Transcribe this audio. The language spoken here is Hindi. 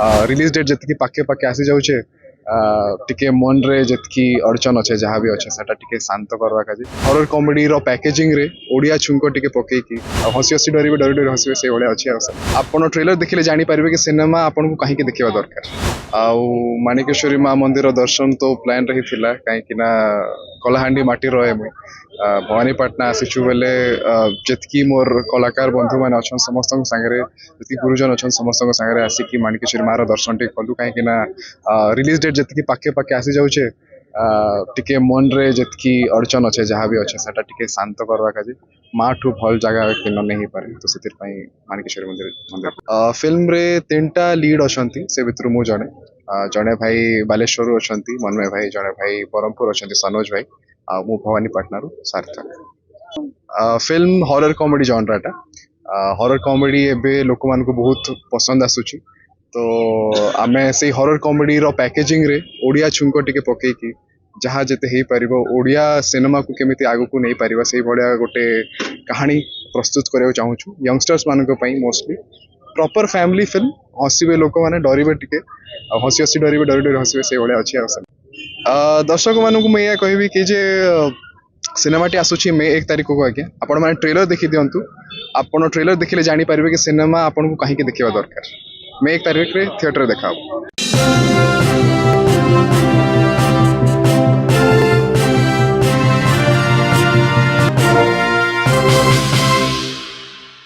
रिलीज डेट जितकी पाखे पाखे आसी जाऊे टिके मन रे जितकी अड़चन अच्छे जहाँ भी अच्छे सेटा टिके शांत करवा काजे हॉरर कॉमेडी रो पैकेजिंग रे ओडिया छुंको टिके पकेकी हसी हसी डरी डरी हसवे से भाया अच्छे आपण ट्रेलर देखिले जानी पारिबे कि सिनेमा आपन को कहीं देखा दरकार आउ माणिकेश्वरी माँ मंदिर दर्शन तो प्लान रही थिला कहीं ना कलाहांडी माटी रहे मुई भवानीपाटना आसीचु बेले जितकी मोर कलाकार बंधु मैंने अच्छा समस्त सागर जी गुरुजन अच्छा समस्त सागर आसिकी माणिकेश्वरी माँ दर्शन टे कलु कहीं रिलीज डेट जितकी पाखे पाखे आसी जाऊे टिके मन रे जितकी अड़चन अच्छे जहाँ भी अच्छे सेटा टिके शांत करवा काजे माँ ठू भल जगह कि नहीं पारे तो से माणिकेश्वरी मंदिर फिल्म रे 3टा लीड अच्छा से भितर मु जड़े जड़े भाई बालेश्वर अच्छा मनमय भाई जड़े भाई ब्रह्मपुर अच्छा सनोज भाई मु Bhawanipatna Sarthak film horror comedy जॉनराटा हॉरर कॉमेडी एबे लोक मान को बहुत पसंद आसुची तो आमे से हॉरर कॉमेडी रो पैकेजिंग रे ओडिया छुंको टिके पकेकी जहाँ जेते हे परिबो ओडिया सिनेमा को केमिति आगु को नहीं परिबा से भलिया गोटे कहानी प्रस्तुत करियो चाहूछु यंगस्टर्स मान को पई मोस्टली प्रॉपर फैमिली फिल्म हसीबे लोक माने डरिबे टिके हसी हसी डरिबे डरी हसबे से भलिया अछि दर्शक मानक मैं या कहबी कि जे सिनेमाटी आसुची मे 1 तारिख को आज्ञा आपण माने ट्रेलर देखि दियंतु आपण ट्रेलर देखिले जानी पारिबे कि सिनेमा आपण को कहीं देखा दरकार मे 1 तारिख रे थिएटर देखा